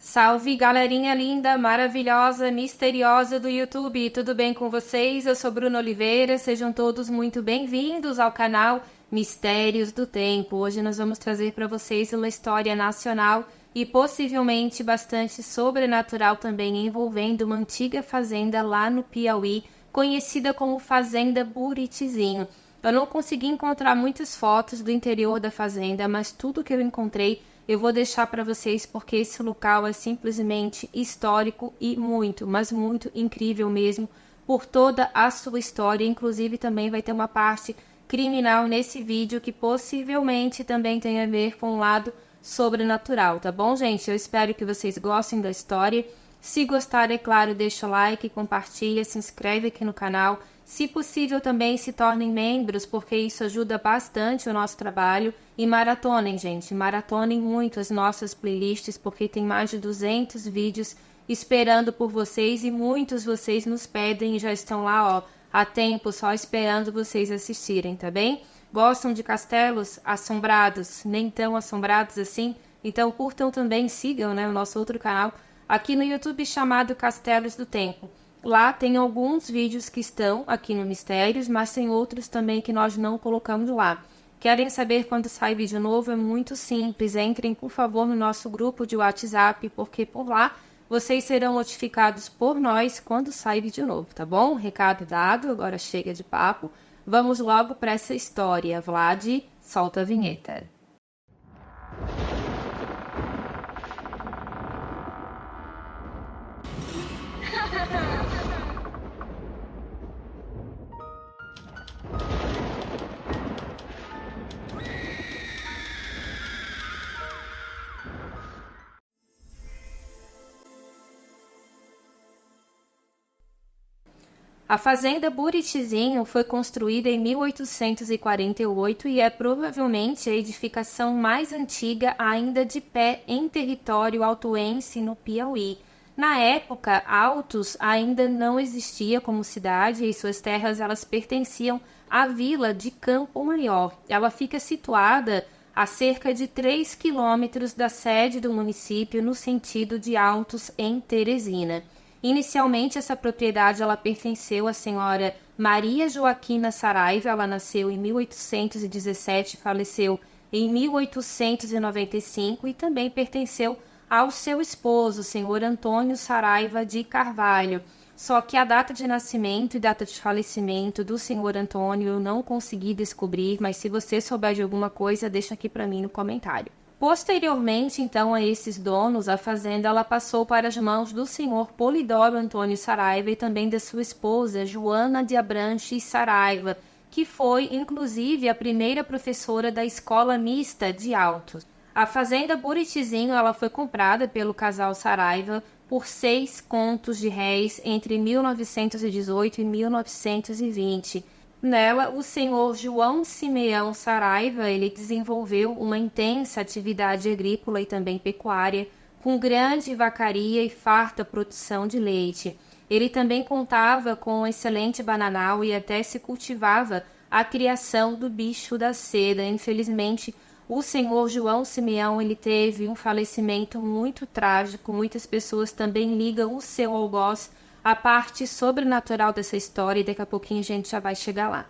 Salve, galerinha linda, maravilhosa, misteriosa do YouTube, tudo bem com vocês? Eu sou Bruna Oliveira, sejam todos muito bem-vindos ao canal Mistérios do Tempo. Hoje nós vamos trazer para vocês uma história nacional e possivelmente bastante sobrenatural também, envolvendo uma antiga fazenda lá no Piauí, conhecida como Fazenda Buritizinho. Eu não consegui encontrar muitas fotos do interior da fazenda, mas tudo que eu encontrei eu vou deixar para vocês porque esse local é simplesmente histórico e muito, mas muito incrível mesmo por toda a sua história. Inclusive também vai ter uma parte criminal nesse vídeo que possivelmente também tem a ver com o lado sobrenatural, tá bom, gente? Eu espero que vocês gostem da história. Se gostar, é claro, deixa o like, compartilha, se inscreve aqui no canal. Se possível, também se tornem membros, porque isso ajuda bastante o nosso trabalho. E maratonem, gente, maratonem muito as nossas playlists, porque tem mais de 200 vídeos esperando por vocês e muitos vocês nos pedem e já estão lá, ó, há tempo só esperando vocês assistirem, tá bem? Gostam de castelos assombrados, nem tão assombrados assim? Então curtam também, sigam, né, o nosso outro canal aqui no YouTube chamado Castelos do Tempo. Lá tem alguns vídeos que estão aqui no Mistérios, mas tem outros também que nós não colocamos lá. Querem saber quando sai vídeo novo? É muito simples. Entrem, por favor, no nosso grupo de WhatsApp, porque por lá vocês serão notificados por nós quando sai vídeo novo, tá bom? Recado dado, agora chega de papo. Vamos logo para essa história. Vlad, solta a vinheta. A Fazenda Buritizinho foi construída em 1848 e é provavelmente a edificação mais antiga ainda de pé em território altoense no Piauí. Na época, Altos ainda não existia como cidade e suas terras elas pertenciam à vila de Campo Maior. Ela fica situada a cerca de 3 quilômetros da sede do município no sentido de Altos, em Teresina. Inicialmente, essa propriedade ela pertenceu à senhora Maria Joaquina Saraiva. Ela nasceu em 1817 e faleceu em 1895 e também pertenceu ao seu esposo, o senhor Antônio Saraiva de Carvalho. Só que a data de nascimento e data de falecimento do senhor Antônio eu não consegui descobrir, mas se você souber de alguma coisa, deixa aqui para mim no comentário. Posteriormente, então, a esses donos, a fazenda ela passou para as mãos do senhor Polidoro Antônio Saraiva e também da sua esposa, Joana de Abranches Saraiva, que foi, inclusive, a primeira professora da Escola Mista de Altos. A fazenda Buritizinho ela foi comprada pelo casal Saraiva por 6 contos de réis entre 1918 e 1920. Nela, o senhor João Simeão Saraiva ele desenvolveu uma intensa atividade agrícola e também pecuária, com grande vacaria e farta produção de leite. Ele também contava com um excelente bananal e até se cultivava a criação do bicho da seda. Infelizmente, o senhor João Simeão ele teve um falecimento muito trágico. Muitas pessoas também ligam o seu algoz a parte sobrenatural dessa história e daqui a pouquinho a gente já vai chegar lá.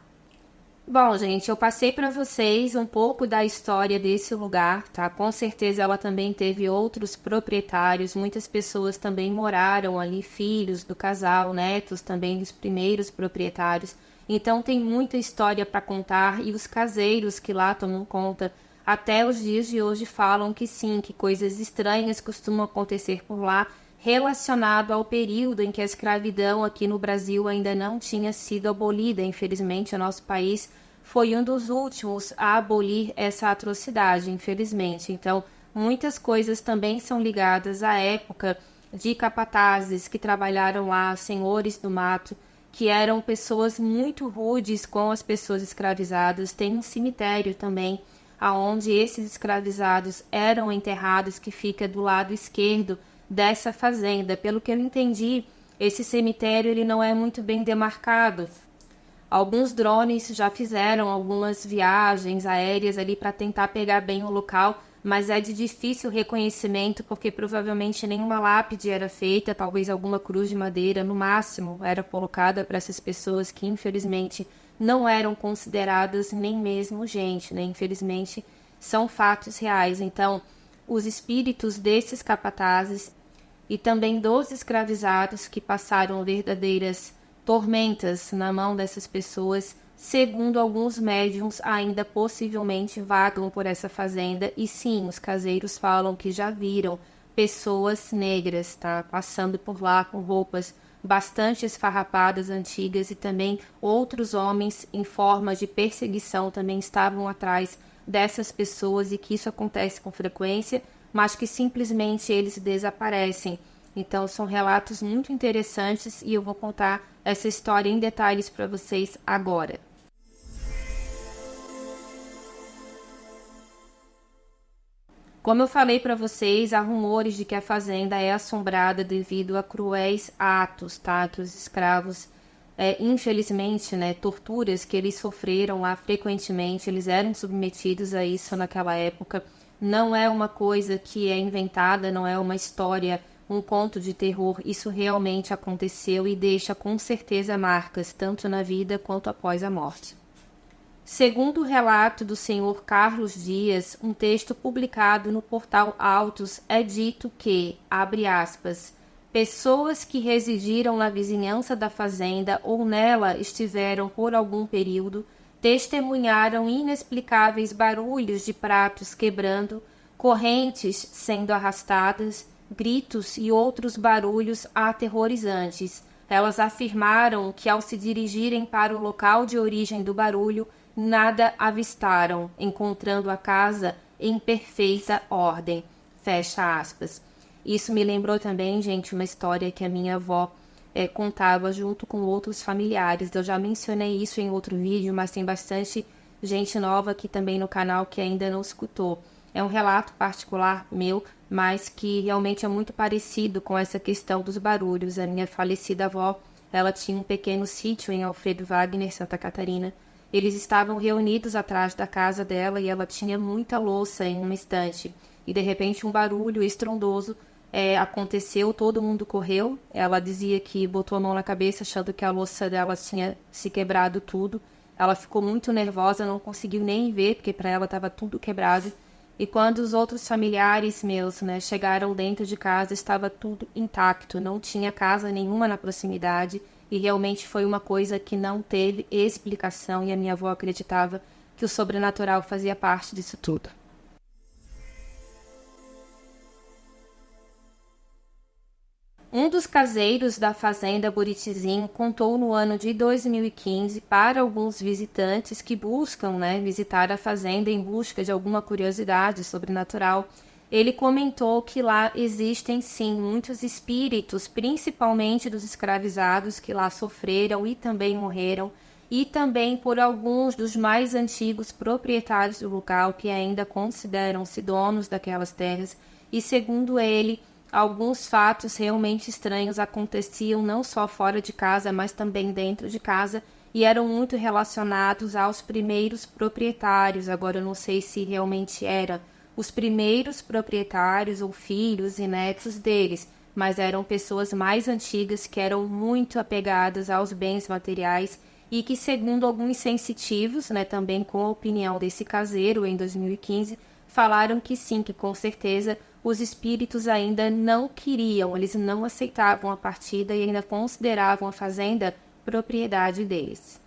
Bom, gente, eu passei para vocês um pouco da história desse lugar, tá? Com certeza ela também teve outros proprietários, muitas pessoas também moraram ali, filhos do casal, netos também dos primeiros proprietários. Então tem muita história para contar e os caseiros que lá tomam conta até os dias de hoje falam que sim, que coisas estranhas costumam acontecer por lá, relacionado ao período em que a escravidão aqui no Brasil ainda não tinha sido abolida. Infelizmente, o nosso país foi um dos últimos a abolir essa atrocidade, infelizmente. Então, muitas coisas também são ligadas à época de capatazes que trabalharam lá, senhores do mato, que eram pessoas muito rudes com as pessoas escravizadas. Tem um cemitério também, aonde esses escravizados eram enterrados, que fica do lado esquerdo dessa fazenda. Pelo que eu entendi, esse cemitério ele não é muito bem demarcado. Alguns drones já fizeram algumas viagens aéreas ali para tentar pegar bem o local, mas é de difícil reconhecimento porque provavelmente nenhuma lápide era feita, talvez alguma cruz de madeira no máximo era colocada para essas pessoas que infelizmente não eram consideradas nem mesmo gente, né? Infelizmente são fatos reais. Então, os espíritos desses capatazes e também dos escravizados que passaram verdadeiras tormentas na mão dessas pessoas, segundo alguns médiums, ainda possivelmente vagam por essa fazenda. E sim, os caseiros falam que já viram pessoas negras, tá, passando por lá com roupas bastante esfarrapadas, antigas, e também outros homens em forma de perseguição também estavam atrás dessas pessoas, e que isso acontece com frequência, mas que simplesmente eles desaparecem. Então são relatos muito interessantes e eu vou contar essa história em detalhes para vocês agora. Como eu falei para vocês, há rumores de que a fazenda é assombrada devido a cruéis atos, tá? Que os escravos, infelizmente, né, torturas que eles sofreram lá frequentemente, eles eram submetidos a isso naquela época. Não é uma coisa que é inventada, não é uma história, um conto de terror. Isso realmente aconteceu e deixa com certeza marcas, tanto na vida quanto após a morte. Segundo o relato do senhor Carlos Dias, um texto publicado no portal Autos, é dito que, abre aspas, pessoas que residiram na vizinhança da fazenda ou nela estiveram por algum período, testemunharam inexplicáveis barulhos de pratos quebrando, correntes sendo arrastadas, gritos e outros barulhos aterrorizantes. Elas afirmaram que, ao se dirigirem para o local de origem do barulho, nada avistaram, encontrando a casa em perfeita ordem. Fecha aspas. Isso me lembrou também, gente, uma história que a minha avó contava junto com outros familiares. Eu já mencionei isso em outro vídeo, mas tem bastante gente nova aqui também no canal que ainda não escutou. É um relato particular meu, mas que realmente é muito parecido com essa questão dos barulhos. A minha falecida avó, ela tinha um pequeno sítio em Alfredo Wagner, Santa Catarina. Eles estavam reunidos atrás da casa dela e ela tinha muita louça em uma estante. E de repente um barulho estrondoso aconteceu, todo mundo correu. Ela dizia que botou a mão na cabeça achando que a louça dela tinha se quebrado tudo. Ela ficou muito nervosa, não conseguiu nem ver, porque para ela estava tudo quebrado. E quando os outros familiares meus, né, chegaram dentro de casa, estava tudo intacto, não tinha casa nenhuma na proximidade. E realmente foi uma coisa que não teve explicação, e a minha avó acreditava que o sobrenatural fazia parte disso tudo. Um dos caseiros da fazenda Buritizinho contou no ano de 2015 para alguns visitantes que buscam, visitar a fazenda em busca de alguma curiosidade sobrenatural. Ele comentou que lá existem sim muitos espíritos, principalmente dos escravizados que lá sofreram e também morreram, e também por alguns dos mais antigos proprietários do local que ainda consideram-se donos daquelas terras. E segundo ele, alguns fatos realmente estranhos aconteciam não só fora de casa, mas também dentro de casa, e eram muito relacionados aos primeiros proprietários. Agora eu não sei se realmente era os primeiros proprietários ou filhos e netos deles, mas eram pessoas mais antigas que eram muito apegadas aos bens materiais e que, segundo alguns sensitivos, também com a opinião desse caseiro em 2015, falaram que sim, que com certeza os espíritos ainda não queriam, eles não aceitavam a partida e ainda consideravam a fazenda propriedade deles.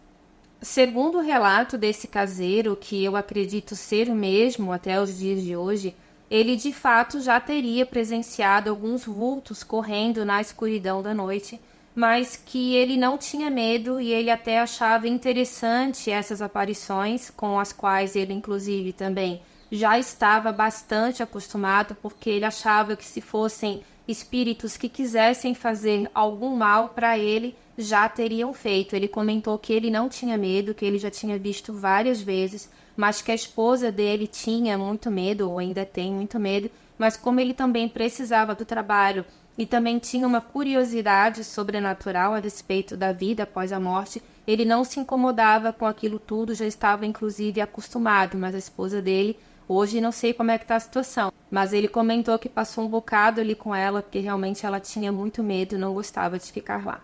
Segundo o relato desse caseiro, que eu acredito ser o mesmo até os dias de hoje, ele de fato já teria presenciado alguns vultos correndo na escuridão da noite, mas que ele não tinha medo e ele até achava interessante essas aparições, com as quais ele inclusive também já estava bastante acostumado, porque ele achava que se fossem espíritos que quisessem fazer algum mal para ele, já teriam feito. Ele comentou que ele não tinha medo, que ele já tinha visto várias vezes, mas que a esposa dele tinha muito medo, ou ainda tem muito medo, mas como ele também precisava do trabalho e também tinha uma curiosidade sobrenatural a respeito da vida após a morte, ele não se incomodava com aquilo tudo, já estava inclusive acostumado, mas a esposa dele Hoje não sei como é que tá a situação, mas ele comentou que passou um bocado ali com ela, porque realmente ela tinha muito medo e não gostava de ficar lá.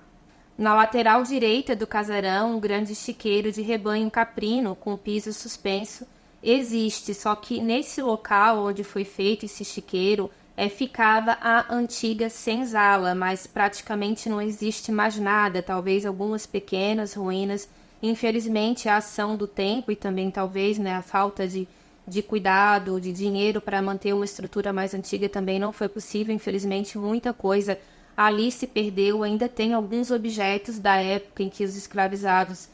Na lateral direita do casarão, um grande chiqueiro de rebanho caprino com piso suspenso existe, só que nesse local onde foi feito esse chiqueiro ficava a antiga senzala, mas praticamente não existe mais nada, talvez algumas pequenas ruínas. Infelizmente, a ação do tempo e também talvez a falta de cuidado, de dinheiro para manter uma estrutura mais antiga também não foi possível. Infelizmente, muita coisa ali se perdeu. Ainda tem alguns objetos da época em que os escravizados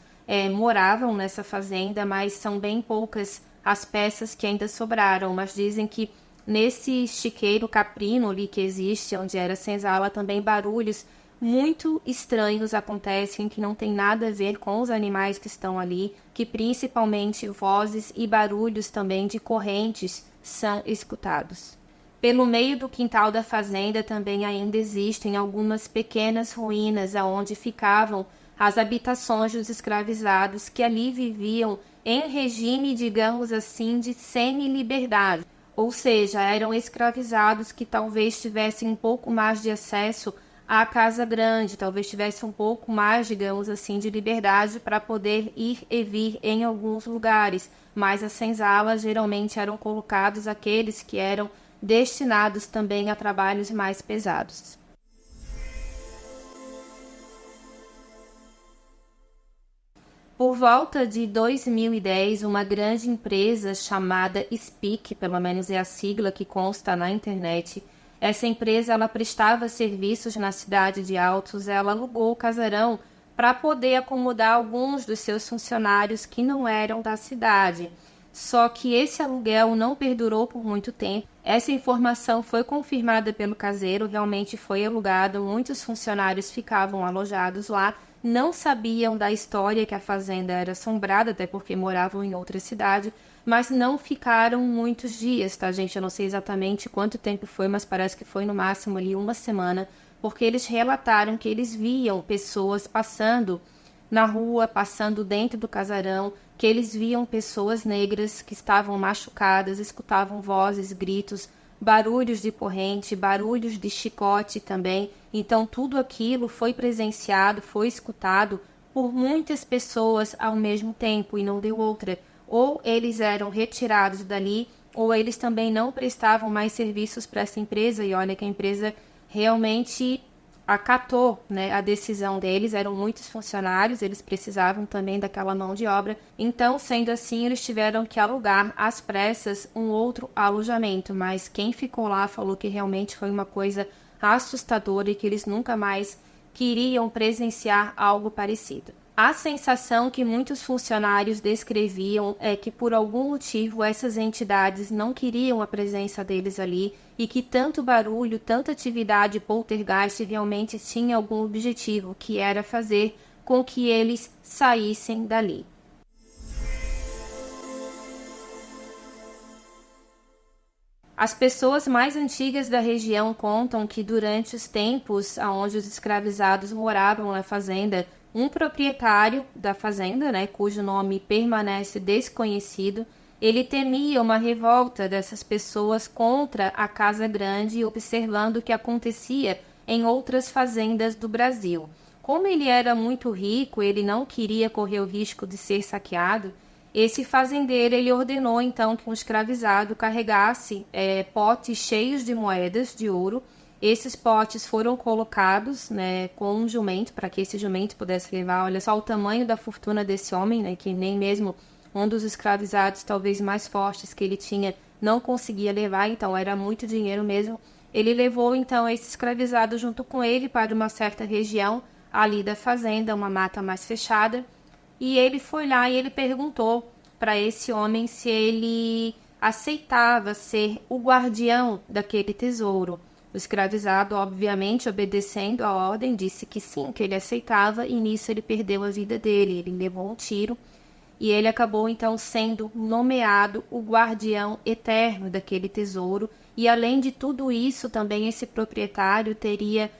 moravam nessa fazenda, mas são bem poucas as peças que ainda sobraram. Mas dizem que nesse chiqueiro caprino ali que existe, onde era senzala, também barulhos muito estranhos acontecem, que não tem nada a ver com os animais que estão ali, que principalmente vozes e barulhos também de correntes são escutados. Pelo meio do quintal da fazenda também ainda existem algumas pequenas ruínas aonde ficavam as habitações dos escravizados que ali viviam em regime, digamos assim, de semi-liberdade. Ou seja, eram escravizados que talvez tivessem um pouco mais de acesso à casa grande, talvez tivessem um pouco mais, digamos assim, de liberdade para poder ir e vir em alguns lugares. Mas as senzalas geralmente eram colocados aqueles que eram destinados também a trabalhos mais pesados. Por volta de 2010, uma grande empresa chamada Speak, pelo menos é a sigla que consta na internet, essa empresa ela prestava serviços na cidade de Altos, ela alugou o casarão para poder acomodar alguns dos seus funcionários que não eram da cidade. Só que esse aluguel não perdurou por muito tempo. Essa informação foi confirmada pelo caseiro, realmente foi alugado, muitos funcionários ficavam alojados lá, não sabiam da história que a fazenda era assombrada, até porque moravam em outra cidade, mas não ficaram muitos dias, tá, gente? Eu não sei exatamente quanto tempo foi, mas parece que foi no máximo ali uma semana, porque eles relataram que eles viam pessoas passando na rua, passando dentro do casarão, que eles viam pessoas negras que estavam machucadas, escutavam vozes, gritos, barulhos de corrente, barulhos de chicote também. Então tudo aquilo foi presenciado, foi escutado por muitas pessoas ao mesmo tempo e não deu outra. Ou eles eram retirados dali, ou eles também não prestavam mais serviços para essa empresa. E olha que a empresa realmente acatou, a decisão deles. Eram muitos funcionários, eles precisavam também daquela mão de obra. Então, sendo assim, eles tiveram que alugar às pressas um outro alojamento. Mas quem ficou lá falou que realmente foi uma coisa assustadora e que eles nunca mais queriam presenciar algo parecido. A sensação que muitos funcionários descreviam é que por algum motivo essas entidades não queriam a presença deles ali e que tanto barulho, tanta atividade poltergeist realmente tinha algum objetivo, que era fazer com que eles saíssem dali. As pessoas mais antigas da região contam que durante os tempos onde os escravizados moravam na fazenda, um proprietário da fazenda, cujo nome permanece desconhecido, ele temia uma revolta dessas pessoas contra a Casa Grande, observando o que acontecia em outras fazendas do Brasil. Como ele era muito rico, ele não queria correr o risco de ser saqueado. Esse fazendeiro ele ordenou então que um escravizado carregasse potes cheios de moedas de ouro. Esses potes foram colocados com um jumento, para que esse jumento pudesse levar. Olha só o tamanho da fortuna desse homem, que nem mesmo um dos escravizados talvez mais fortes que ele tinha não conseguia levar, então era muito dinheiro mesmo. Ele levou então esse escravizado junto com ele para uma certa região ali da fazenda, uma mata mais fechada, e ele foi lá e ele perguntou para esse homem se ele aceitava ser o guardião daquele tesouro. O escravizado, obviamente, obedecendo a ordem, disse que sim, que ele aceitava, e nisso ele perdeu a vida dele. Ele levou um tiro e ele acabou, então, sendo nomeado o guardião eterno daquele tesouro. E, além de tudo isso, também esse proprietário teria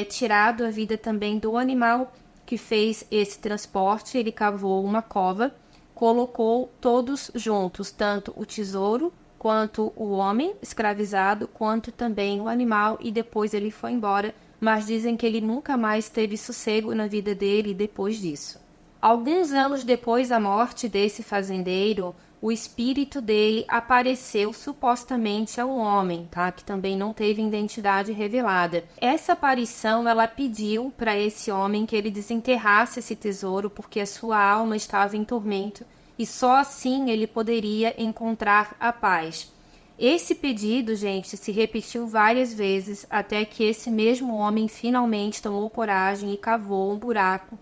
tirado a vida também do animal que fez esse transporte. Ele cavou uma cova colocou todos juntos, tanto o tesouro, quanto o homem escravizado, quanto também o animal, e depois ele foi embora, mas dizem que ele nunca mais teve sossego na vida dele depois disso. Alguns anos depois da morte desse fazendeiro, o espírito dele apareceu supostamente ao homem, tá? Que também não teve identidade revelada. Essa aparição, ela pediu para esse homem que ele desenterrasse esse tesouro, porque a sua alma estava em tormento, e só assim ele poderia encontrar a paz. Esse pedido, gente, se repetiu várias vezes, até que esse mesmo homem finalmente tomou coragem e cavou um buraco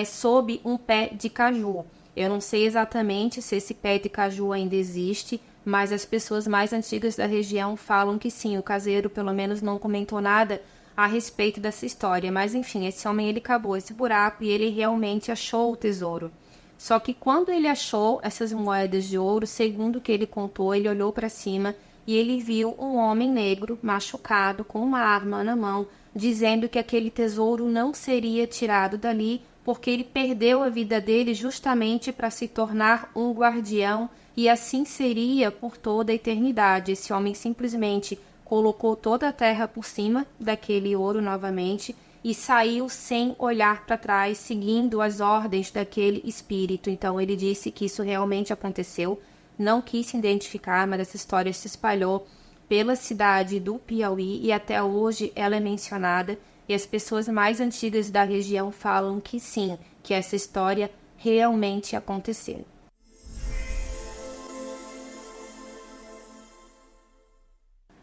sob um pé de caju. Eu não sei exatamente se esse pé de caju ainda existe, mas as pessoas mais antigas da região falam que sim. O caseiro, pelo menos, não comentou nada a respeito dessa história. Mas, enfim, esse homem, ele cavou esse buraco e ele realmente achou o tesouro. Só que quando ele achou essas moedas de ouro, segundo o que ele contou, ele olhou para cima e ele viu um homem negro, machucado, com uma arma na mão, dizendo que aquele tesouro não seria tirado dali, porque ele perdeu a vida dele justamente para se tornar um guardião, e assim seria por toda a eternidade. Esse homem simplesmente colocou toda a terra por cima daquele ouro novamente e saiu sem olhar para trás, seguindo as ordens daquele espírito. Então ele disse que isso realmente aconteceu, não quis se identificar, mas essa história se espalhou pela cidade do Piauí e até hoje ela é mencionada. E as pessoas mais antigas da região falam que sim, que essa história realmente aconteceu.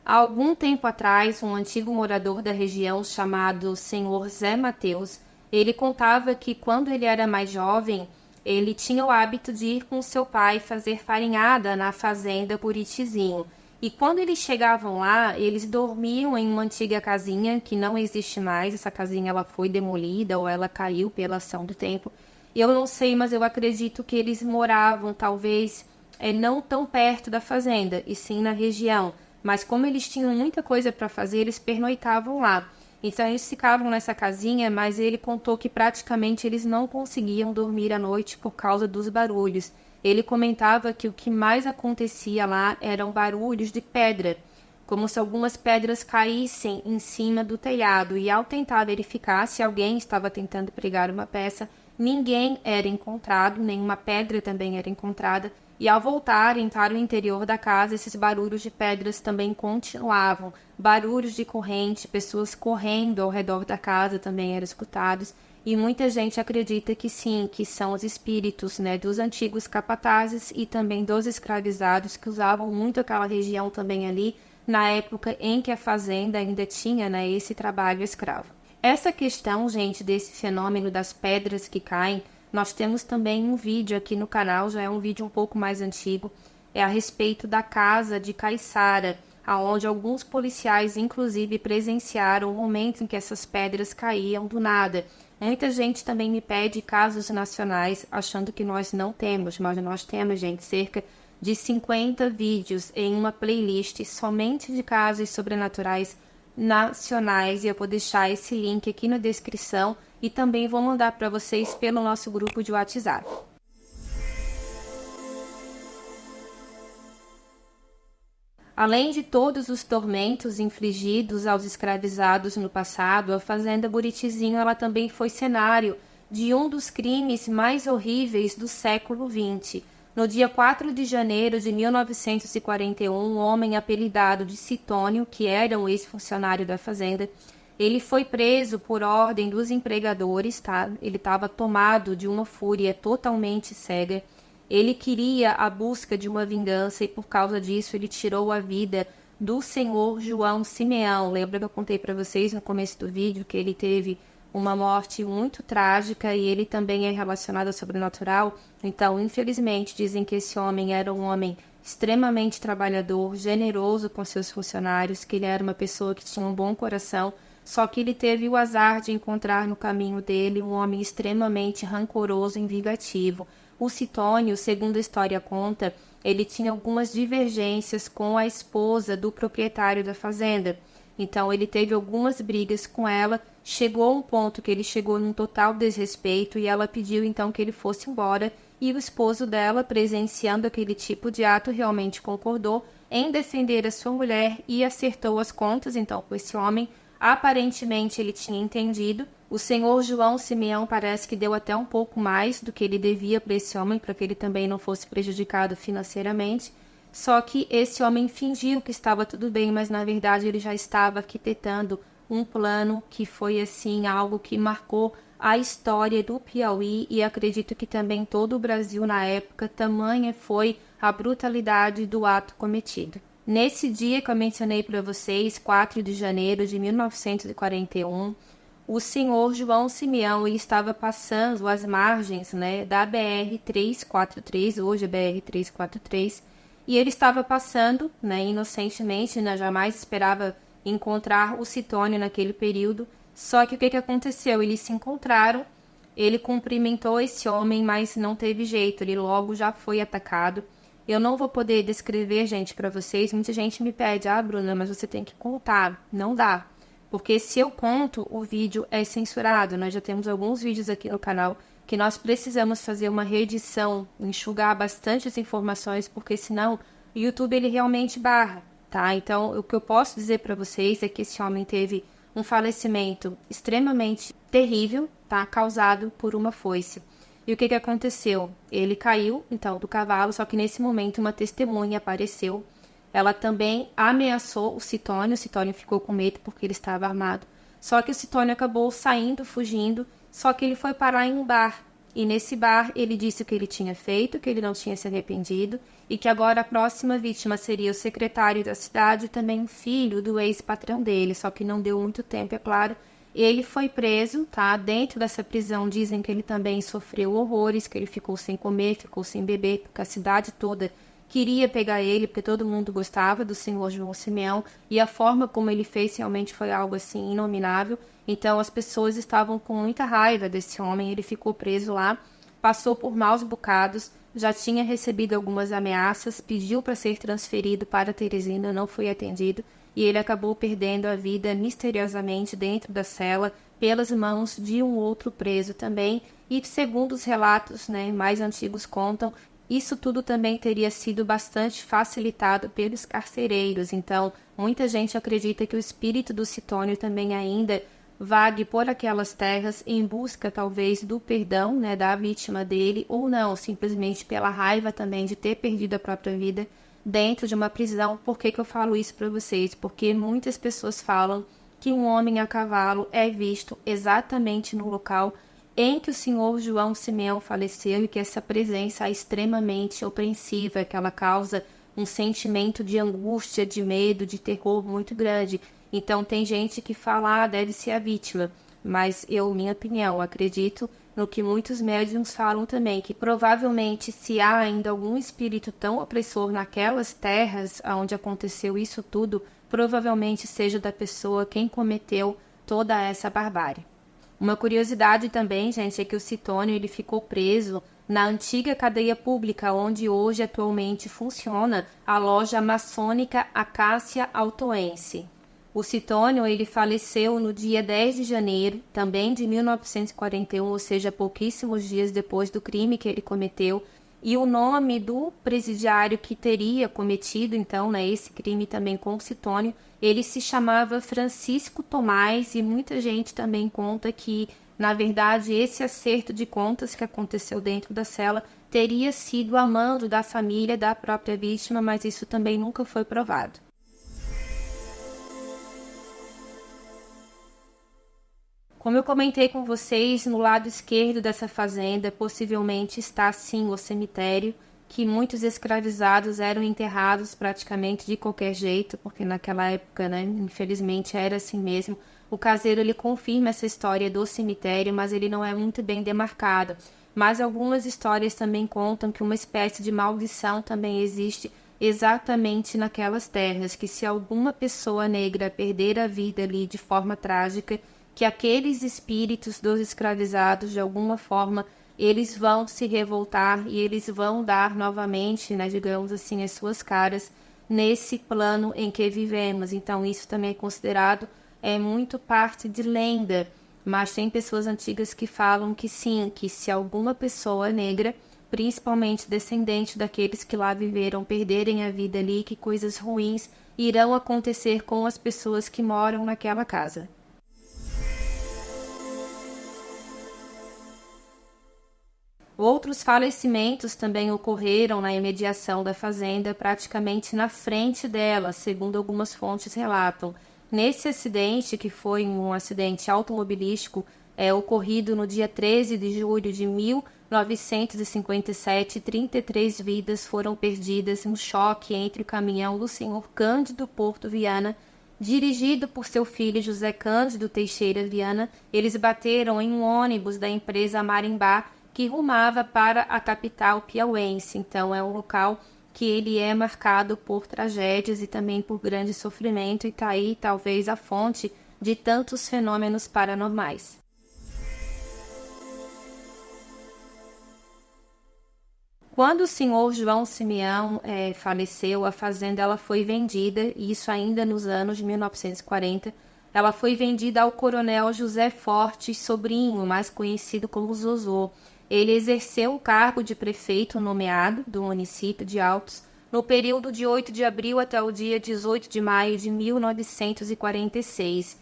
Há algum tempo atrás, um antigo morador da região chamado Senhor Zé Mateus, ele contava que quando ele era mais jovem, ele tinha o hábito de ir com seu pai fazer farinhada na fazenda Buritizinho. E quando eles chegavam lá, eles dormiam em uma antiga casinha que não existe mais. Essa casinha ela foi demolida ou ela caiu pela ação do tempo. Eu não sei, mas eu acredito que eles moravam talvez não tão perto da fazenda, e sim na região. Mas como eles tinham muita coisa para fazer, eles pernoitavam lá. Então eles ficavam nessa casinha, mas ele contou que praticamente eles não conseguiam dormir à noite por causa dos barulhos. Ele comentava que o que mais acontecia lá eram barulhos de pedra, como se algumas pedras caíssem em cima do telhado, e ao tentar verificar se alguém estava tentando pregar uma peça, ninguém era encontrado, nenhuma pedra também era encontrada, e ao voltarem para o interior da casa, esses barulhos de pedras também continuavam. Barulhos de corrente, pessoas correndo ao redor da casa também eram escutados. E muita gente acredita que sim, que são os espíritos, né, dos antigos capatazes e também dos escravizados que usavam muito aquela região também ali, na época em que a fazenda ainda tinha, né, esse trabalho escravo. Essa questão, gente, desse fenômeno das pedras que caem, nós temos também um vídeo aqui no canal, já é um vídeo um pouco mais antigo, é a respeito da casa de Caiçara, aonde alguns policiais, inclusive, presenciaram o momento em que essas pedras caíam do nada. Muita gente também me pede casos nacionais, achando que nós não temos, mas nós temos, gente, cerca de 50 vídeos em uma playlist somente de casos sobrenaturais nacionais, e eu vou deixar esse link aqui na descrição e também vou mandar para vocês pelo nosso grupo de WhatsApp. Além de todos os tormentos infligidos aos escravizados no passado, a fazenda Buritizinho ela também foi cenário de um dos crimes mais horríveis do século XX. No dia 4 de janeiro de 1941, um homem apelidado de Citônio, que era um ex-funcionário da fazenda, ele foi preso por ordem dos empregadores, tá? Ele estava tomado de uma fúria totalmente cega. Ele queria a busca de uma vingança e por causa disso ele tirou a vida do senhor João Simeão. Lembra que eu contei para vocês no começo do vídeo que ele teve uma morte muito trágica e ele também é relacionado ao sobrenatural? Então, infelizmente, dizem que esse homem era um homem extremamente trabalhador, generoso com seus funcionários, que ele era uma pessoa que tinha um bom coração, só que ele teve o azar de encontrar no caminho dele um homem extremamente rancoroso e vingativo. O Citônio, segundo a história conta, ele tinha algumas divergências com a esposa do proprietário da fazenda. Então ele teve algumas brigas com ela, chegou a um ponto que ele chegou num total desrespeito e ela pediu então que ele fosse embora e o esposo dela, presenciando aquele tipo de ato, realmente concordou em defender a sua mulher e acertou as contas, então, com esse homem. Aparentemente, ele tinha entendido. O senhor João Simeão parece que deu até um pouco mais do que ele devia para esse homem, para que ele também não fosse prejudicado financeiramente. Só que esse homem fingiu que estava tudo bem, mas na verdade ele já estava arquitetando um plano que foi, assim, algo que marcou a história do Piauí e acredito que também todo o Brasil na época, tamanha foi a brutalidade do ato cometido. Nesse dia que eu mencionei para vocês, 4 de janeiro de 1941, o senhor João Simeão ele estava passando as margens, né, da BR-343, hoje é BR-343, e ele estava passando, né, inocentemente, né, jamais esperava encontrar o Citônio naquele período. Só que o que aconteceu? Eles se encontraram, ele cumprimentou esse homem, mas não teve jeito, ele logo já foi atacado. Eu não vou poder descrever, gente, para vocês. Muita gente me pede, Bruna, mas você tem que contar. Não dá. Porque se eu conto, o vídeo é censurado. Nós já temos alguns vídeos aqui no canal que nós precisamos fazer uma reedição, enxugar bastante as informações, porque senão o YouTube ele realmente barra, tá? Então, o que eu posso dizer para vocês é que esse homem teve um falecimento extremamente terrível, tá? Causado por uma foice. E o que aconteceu? Ele caiu, então, do cavalo, só que nesse momento uma testemunha apareceu. Ela também ameaçou o Citônio ficou com medo porque ele estava armado. Só que o Citônio acabou saindo, fugindo, só que ele foi parar em um bar. E nesse bar ele disse o que ele tinha feito, que ele não tinha se arrependido, e que agora a próxima vítima seria o secretário da cidade e também o filho do ex-patrão dele, só que não deu muito tempo, é claro. Ele foi preso, tá? Dentro dessa prisão dizem que ele também sofreu horrores, que ele ficou sem comer, ficou sem beber, porque a cidade toda queria pegar ele, porque todo mundo gostava do senhor João Simeão, e a forma como ele fez realmente foi algo assim inominável. Então as pessoas estavam com muita raiva desse homem, ele ficou preso lá, passou por maus bocados, já tinha recebido algumas ameaças, pediu para ser transferido para Teresina, não foi atendido, e ele acabou perdendo a vida misteriosamente dentro da cela, pelas mãos de um outro preso também, e segundo os relatos, né, mais antigos contam, isso tudo também teria sido bastante facilitado pelos carcereiros, então muita gente acredita que o espírito do Citônio também ainda vague por aquelas terras em busca talvez do perdão, né, da vítima dele, ou não, simplesmente pela raiva também de ter perdido a própria vida dentro de uma prisão. Por que eu falo isso para vocês? Porque muitas pessoas falam que um homem a cavalo é visto exatamente no local em que o senhor João Simeão faleceu e que essa presença é extremamente opressiva, que ela causa um sentimento de angústia, de medo, de terror muito grande. Então tem gente que fala, deve ser a vítima, mas eu, minha opinião, acredito no que muitos médiums falam também, que provavelmente se há ainda algum espírito tão opressor naquelas terras onde aconteceu isso tudo, provavelmente seja da pessoa quem cometeu toda essa barbárie. Uma curiosidade também, gente, é que o Citônio ele ficou preso na antiga cadeia pública, onde hoje atualmente funciona a loja maçônica Acácia Altoense. O Citônio ele faleceu no dia 10 de janeiro, também de 1941, ou seja, pouquíssimos dias depois do crime que ele cometeu. E o nome do presidiário que teria cometido, então, né, esse crime também com o Citônio, ele se chamava Francisco Tomás, e muita gente também conta que, na verdade, esse acerto de contas que aconteceu dentro da cela teria sido a mando da família da própria vítima, mas isso também nunca foi provado. Como eu comentei com vocês, no lado esquerdo dessa fazenda possivelmente está sim o cemitério, que muitos escravizados eram enterrados praticamente de qualquer jeito, porque naquela época, né, infelizmente era assim mesmo. O caseiro ele confirma essa história do cemitério, mas ele não é muito bem demarcado. Mas algumas histórias também contam que uma espécie de maldição também existe exatamente naquelas terras, que se alguma pessoa negra perder a vida ali de forma trágica, que aqueles espíritos dos escravizados, de alguma forma, eles vão se revoltar e eles vão dar novamente, né, digamos assim, as suas caras nesse plano em que vivemos. Então, isso também é considerado muito parte de lenda, mas tem pessoas antigas que falam que sim, que se alguma pessoa negra principalmente descendentes daqueles que lá viveram, perderem a vida ali, que coisas ruins irão acontecer com as pessoas que moram naquela casa. Outros falecimentos também ocorreram na imediação da fazenda, praticamente na frente dela, segundo algumas fontes relatam. Nesse acidente, que foi um acidente automobilístico, ocorrido no dia 13 de julho de 1957, 33 vidas foram perdidas no choque entre o caminhão do senhor Cândido Porto Viana, dirigido por seu filho José Cândido Teixeira Viana. Eles bateram em um ônibus da empresa Marimbá, que rumava para a capital piauiense. Então é um local que ele é marcado por tragédias e também por grande sofrimento, e está aí talvez a fonte de tantos fenômenos paranormais. Quando o senhor João Simeão faleceu, a fazenda ela foi vendida, e isso ainda nos anos de 1940, ela foi vendida ao coronel José Fortes Sobrinho, mais conhecido como Zozô. Ele exerceu o cargo de prefeito nomeado do município de Altos no período de 8 de abril até o dia 18 de maio de 1946.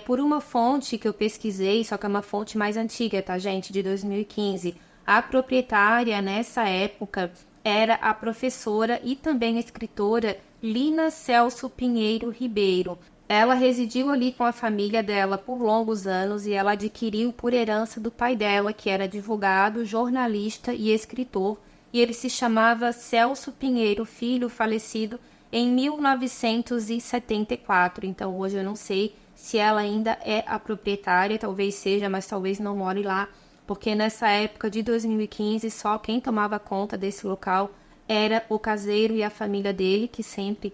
Por uma fonte que eu pesquisei, só que é uma fonte mais antiga, tá, gente, de 2015, a proprietária nessa época era a professora e também escritora Lina Celso Pinheiro Ribeiro. Ela residiu ali com a família dela por longos anos e ela adquiriu por herança do pai dela, que era advogado, jornalista e escritor, e ele se chamava Celso Pinheiro Filho, falecido em 1974. Então hoje eu não sei se ela ainda é a proprietária, talvez seja, mas talvez não more lá, porque nessa época de 2015 só quem tomava conta desse local era o caseiro e a família dele, que sempre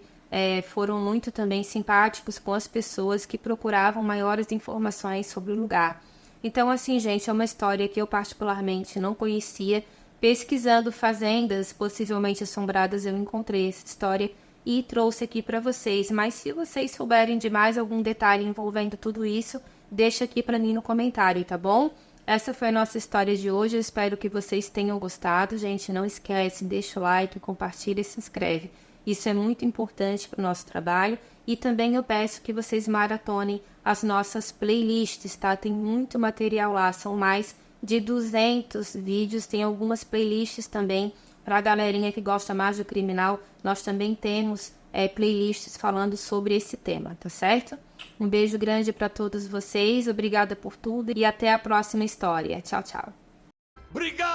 foram muito também simpáticos com as pessoas que procuravam maiores informações sobre o lugar. Então, assim, gente, é uma história que eu particularmente não conhecia. Pesquisando fazendas possivelmente assombradas, eu encontrei essa história e trouxe aqui para vocês. Mas se vocês souberem de mais algum detalhe envolvendo tudo isso, deixa aqui para mim no comentário, tá bom? Essa foi a nossa história de hoje, eu espero que vocês tenham gostado. Gente, não esquece, deixa o like, compartilha e se inscreve. Isso é muito importante para o nosso trabalho. E também eu peço que vocês maratonem as nossas playlists, tá? Tem muito material lá, são mais de 200 vídeos. Tem algumas playlists também para a galerinha que gosta mais do criminal. Nós também temos playlists falando sobre esse tema, tá certo? Um beijo grande para todos vocês, obrigada por tudo e até a próxima história. Tchau, tchau. Obrigado!